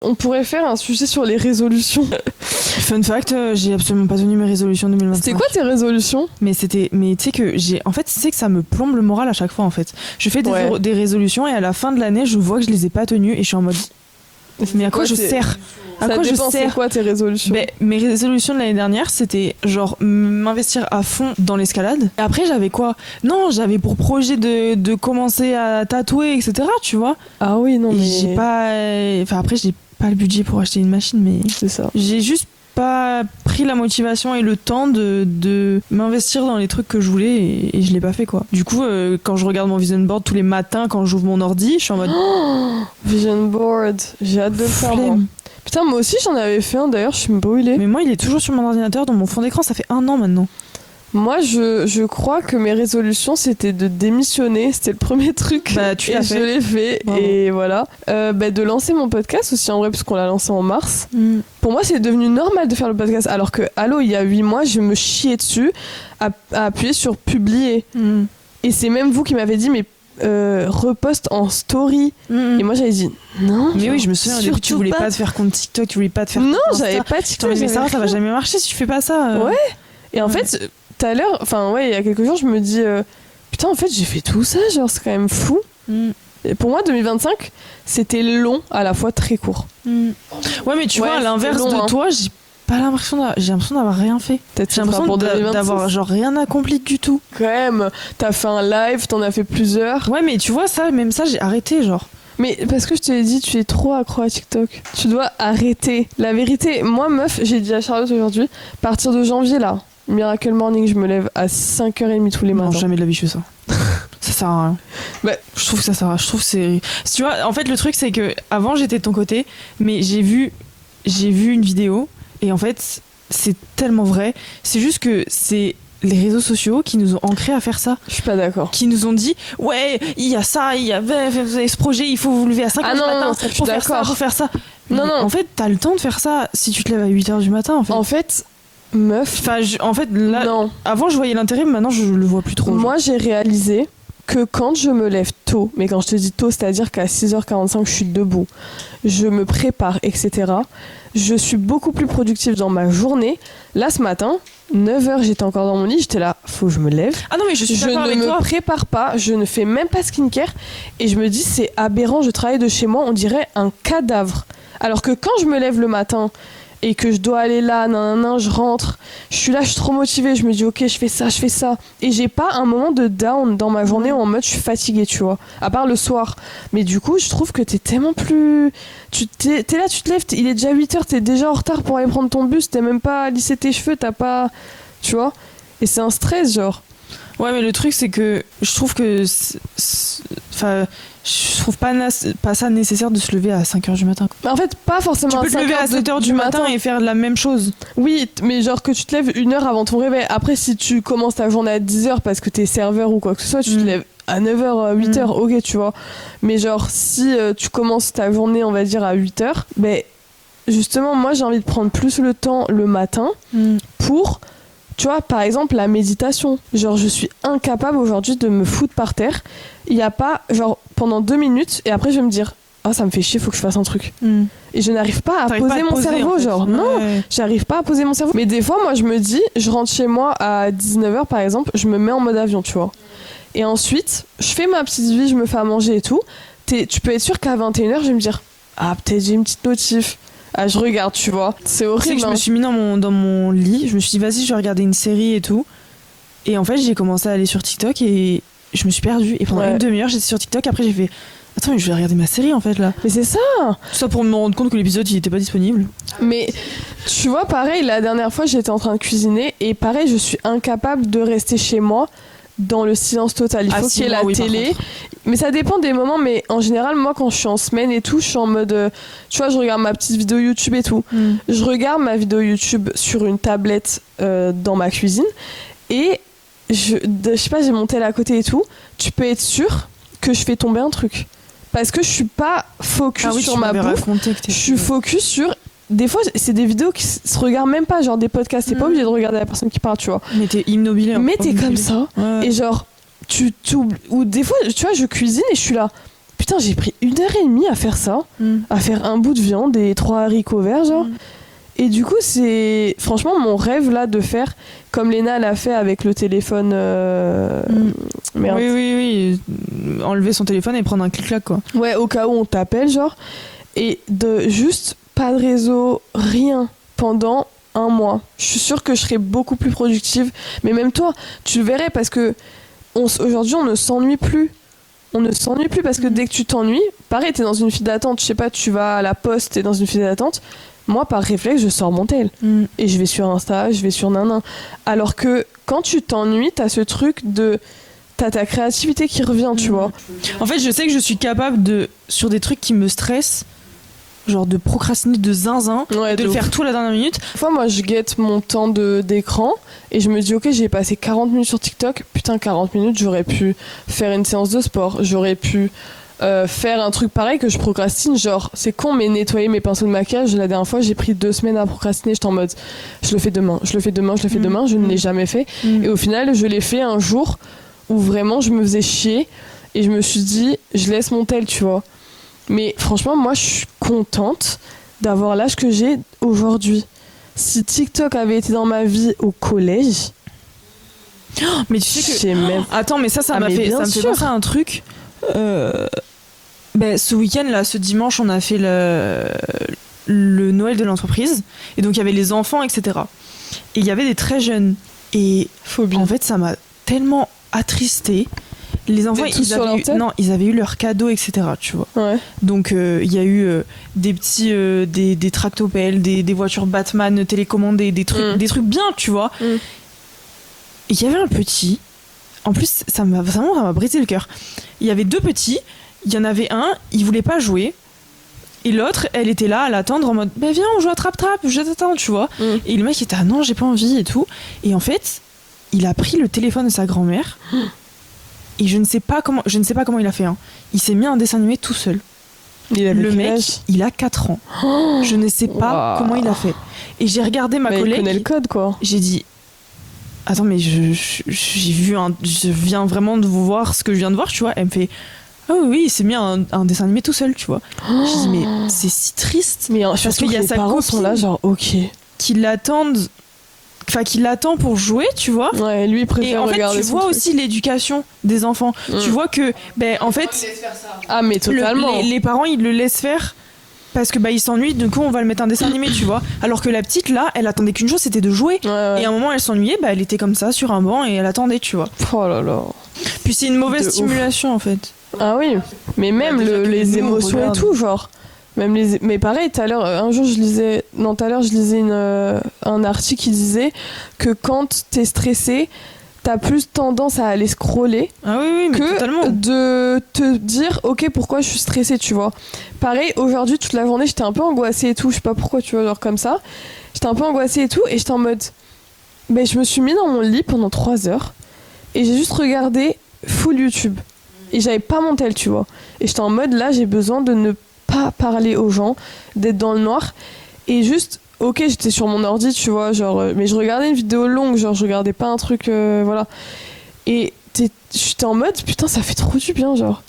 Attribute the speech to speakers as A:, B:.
A: on pourrait faire un sujet sur les résolutions.
B: Fun fact, j'ai absolument pas tenu mes résolutions 2025.
A: C'était quoi tes résolutions?
B: Mais tu sais que ça me plombe le moral à chaque fois en fait. Je fais des résolutions et à la fin de l'année, je vois que je les ai pas tenues et je suis en mode mais à quoi je sers? À quoi je sers?
A: C'est quoi tes résolutions?
B: Mes résolutions de l'année dernière, c'était genre m'investir à fond dans l'escalade. Et après, j'avais quoi? Non, j'avais pour projet de commencer à tatouer, etc. Tu vois?
A: Ah oui, non, mais
B: j'ai pas. Enfin, après, j'ai pas le budget pour acheter une machine, mais
A: c'est ça.
B: J'ai juste pas pris la motivation et le temps de m'investir dans les trucs que je voulais et je l'ai pas fait quoi. Du coup quand je regarde mon vision board tous les matins quand j'ouvre mon ordi, je suis en mode
A: vision board, j'ai hâte de le faire moi. Putain, moi aussi j'en avais fait un d'ailleurs, je suis brûlée.
B: Mais moi il est toujours sur mon ordinateur dans mon fond d'écran, ça fait 1 an maintenant.
A: Moi, je crois que mes résolutions, c'était de démissionner. C'était le premier truc.
B: Bah, tu l'as fait.
A: Je l'ai fait. Bravo. Et voilà. De lancer mon podcast aussi, en vrai, parce qu'on l'a lancé en mars. Pour moi, c'est devenu normal de faire le podcast. Alors que, allô, il y a 8 mois, je me chiais dessus à appuyer sur publier. Et c'est même vous qui m'avez dit, mais reposte en story. Et moi, j'avais dit, non.
B: Mais oui, je me souviens, au début, tu voulais pas te faire compte TikTok, tu voulais pas te faire compte
A: Insta. Non, j'avais pas TikTok.
B: Mais ça va jamais marcher si tu fais pas ça.
A: Ouais. Et en fait, tout à l'heure, il y a quelques jours, je me dis putain, en fait, j'ai fait tout ça, genre, c'est quand même fou. Et pour moi, 2025, c'était long, à la fois très court.
B: Ouais, mais tu vois, à l'inverse de toi, j'ai l'impression d'avoir rien fait. J'ai l'impression d'avoir genre rien accompli du tout.
A: Quand même, t'as fait un live, t'en as fait plusieurs.
B: Ouais, mais tu vois, même ça, j'ai arrêté, genre.
A: Mais parce que je te l'ai dit, tu es trop accro à TikTok. Tu dois arrêter. La vérité, moi, meuf, j'ai dit à Charlotte aujourd'hui, à partir de janvier, là, Miracle Morning, je me lève à 5h30 tous les matins.
B: Non, jamais de la vie je fais ça. Ça sert à rien. Je trouve que ça sert à rien. Je trouve que c'est... Tu vois, en fait, le truc, c'est que avant j'étais de ton côté, mais j'ai vu une vidéo, et en fait, c'est tellement vrai. C'est juste que c'est les réseaux sociaux qui nous ont ancrés à faire ça.
A: Je suis pas d'accord.
B: Qui nous ont dit, ouais, il y a ça, il y a ce projet, il faut vous lever à 5h du matin pour faire ça, pour faire ça.
A: Non.
B: En fait, t'as le temps de faire ça si tu te lèves à 8h du matin, en fait.
A: En fait... Meuf.
B: Enfin, en fait, là, non. Avant je voyais l'intérêt, mais maintenant je le vois plus trop.
A: Moi, j'ai réalisé que quand je me lève tôt, mais quand je te dis tôt, c'est-à-dire qu'à 6h45, je suis debout, je me prépare, etc., je suis beaucoup plus productive dans ma journée. Là, ce matin, 9h, j'étais encore dans mon lit, j'étais là, faut que je me lève.
B: Ah non, mais je
A: ne me prépare pas, je ne fais même pas skincare, et je me dis, c'est aberrant, je travaille de chez moi, on dirait un cadavre. Alors que quand je me lève le matin... et que je dois aller là, je rentre, je suis là, je suis trop motivée, je me dis ok, je fais ça, et j'ai pas un moment de down dans ma journée en mode je suis fatiguée, tu vois, à part le soir. Mais du coup, je trouve que t'es tellement plus... T'es là, tu te lèves, il est déjà 8h, t'es déjà en retard pour aller prendre ton bus, t'es même pas lissé tes cheveux, t'as pas... Tu vois. Et c'est un stress, genre.
B: Ouais, mais le truc, c'est que je trouve que... Enfin... Je trouve pas ça nécessaire de se lever à 5h du matin.
A: En fait, pas forcément à 5h.
B: Tu peux te lever à 7h du matin et faire la même chose.
A: Oui, mais genre que tu te lèves 1 heure avant ton réveil. Après, si tu commences ta journée à 10h parce que t'es serveur ou quoi que ce soit, tu te lèves à 9h, 8h, ok, tu vois. Mais genre, si tu commences ta journée, on va dire, à 8h, ben, justement, moi, j'ai envie de prendre plus le temps le matin pour... Tu vois, par exemple, la méditation. Genre, je suis incapable aujourd'hui de me foutre par terre. Il n'y a pas, genre, pendant 2 minutes, et après, je vais me dire, ah, ça me fait chier, faut que je fasse un truc. Et je n'arrive pas à poser mon cerveau, en fait. Genre, non, j'arrive pas à poser mon cerveau. Mais des fois, moi, je me dis, je rentre chez moi à 19h, par exemple, je me mets en mode avion, tu vois. Et ensuite, je fais ma petite vie, je me fais à manger et tout. Tu peux être sûr qu'à 21h, je vais me dire, ah, peut-être j'ai une petite notif. Ah, je regarde, tu vois. C'est horrible.
B: Que je me suis mis dans mon lit, je me suis dit, vas-y, je vais regarder une série et tout. Et en fait, j'ai commencé à aller sur TikTok et je me suis perdue. Et pendant une demi-heure, j'étais sur TikTok. Après, j'ai fait, attends, mais je vais regarder ma série en fait là.
A: Mais c'est ça.
B: Tout ça pour me rendre compte que l'épisode, il était pas disponible.
A: Mais tu vois, pareil, la dernière fois, j'étais en train de cuisiner. Et pareil, je suis incapable de rester chez moi dans le silence total. Il faut qu'il y ait la télé. Mais ça dépend des moments, mais en général, moi, quand je suis en semaine et tout, je suis en mode... tu vois, je regarde ma petite vidéo YouTube et tout. Je regarde ma vidéo YouTube sur une tablette dans ma cuisine. Et, je sais pas, j'ai mon tel à côté et tout. Tu peux être sûr que je fais tomber un truc. Parce que je suis pas focus sur ma bouffe. Je suis focus sur... Des fois, c'est des vidéos qui se regardent même pas, genre des podcasts. T'es pas obligé de regarder la personne qui parle, tu vois.
B: Mais t'es immobilier.
A: Mais t'es comme ça. Ouais. Et genre... ou des fois, tu vois, je cuisine et je suis là. putain, j'ai pris 1h30 à faire ça, à faire un bout de viande et 3 haricots verts, genre. Et du coup, c'est franchement mon rêve là de faire comme Léna l'a fait avec le téléphone. Merde.
B: Oui. Enlever son téléphone et prendre un clic-clac, quoi.
A: Ouais, au cas où on t'appelle, genre. Et de juste pas de réseau, rien, pendant un mois. Je suis sûre que je serais beaucoup plus productive. Mais même toi, tu le verrais parce que aujourd'hui, on ne s'ennuie plus. On ne s'ennuie plus parce que dès que tu t'ennuies, pareil, t'es dans une file d'attente, je sais pas, tu vas à la poste, t'es dans une file d'attente. Moi, par réflexe, je sors mon tel. Et je vais sur Insta, je vais sur nanan. Alors que quand tu t'ennuies, t'as ce truc de... T'as ta créativité qui revient, tu vois.
B: En fait, je sais que je suis capable de... Sur des trucs qui me stressent, genre de procrastiner de zinzin, de le faire tout à la dernière minute.
A: Parfois, moi, je guette mon temps d'écran et je me dis, ok, j'ai passé 40 minutes sur TikTok. Putain, 40 minutes, j'aurais pu faire une séance de sport. J'aurais pu... faire un truc pareil que je procrastine, genre c'est con mais nettoyer mes pinceaux de maquillage, la dernière fois j'ai pris 2 semaines à procrastiner, j'étais en mode je le fais demain, je ne l'ai jamais fait et au final je l'ai fait un jour où vraiment je me faisais chier et je me suis dit je laisse mon tel, tu vois. Mais franchement moi je suis contente d'avoir l'âge que j'ai aujourd'hui. Si TikTok avait été dans ma vie au collège,
B: mais tu sais que attends, mais ça me fait penser à un truc. Ce week-end là, ce dimanche, on a fait le Noël de l'entreprise et donc il y avait les enfants, etc. Et il y avait des très jeunes et en fait ça m'a tellement attristée. Les enfants ils avaient eu leurs cadeaux, etc. Tu vois.
A: Ouais.
B: Donc il y a eu des petits des tractopelles, des voitures Batman télécommandées, des trucs bien, tu vois. Et il y avait un petit. En plus, ça m'a brisé le cœur. Il y avait 2 petits. Il y en avait un, il voulait pas jouer. Et l'autre, elle était là à l'attendre en mode bah viens, on joue à trappe-trappe, je t'attends, tu vois. Et le mec était ah non, j'ai pas envie et tout. Et en fait, il a pris le téléphone de sa grand-mère. Et je ne sais pas comment il a fait. Il s'est mis un dessin animé tout seul. Le mec, il a 4 ans. Je ne sais pas comment il a fait. Et j'ai regardé ma collègue.
A: Il connaît le code, quoi.
B: J'ai dit attends, mais j'ai vu je viens vraiment de vous voir ce que je viens de voir, tu vois. Elle me fait ah oui, il s'est mis un dessin animé tout seul, tu vois. J'ai dit mais c'est si triste.
A: Mais parce qu'il y a sa copine sont là, genre ok.
B: Qui l'attend pour jouer, tu vois.
A: Ouais, lui il préfère regarder.
B: Et en fait, tu vois aussi l'éducation des enfants. Tu vois que en fait
A: ah mais totalement.
B: Les parents ils le laissent faire. Parce que il s'ennuie, du coup on va le mettre un dessin animé, tu vois. Alors que la petite là, elle attendait qu'une chose, c'était de jouer. Et à un moment elle s'ennuyait, elle était comme ça sur un banc et elle attendait, tu vois.
A: Oh là là.
B: Puis c'est une mauvaise stimulation en fait.
A: Ah oui, mais même les émotions et tout, genre. Même mais pareil, tout à l'heure je lisais un article qui disait que quand t'es stressé, t'as plus tendance à aller scroller que
B: totalement.
A: de te dire ok pourquoi je suis stressée, tu vois. Pareil, aujourd'hui toute la journée j'étais un peu angoissée et tout, je sais pas pourquoi, tu vois, genre comme ça j'étais un peu angoissée et tout et j'étais en mode je me suis mis dans mon lit pendant 3 heures et j'ai juste regardé full YouTube et j'avais pas mon tel, tu vois, et j'étais en mode là j'ai besoin de ne pas parler aux gens, d'être dans le noir et juste ok, j'étais sur mon ordi, tu vois, genre, mais je regardais une vidéo longue, genre, je regardais pas un truc, voilà. Et j'étais en mode, putain, ça fait trop du bien, genre.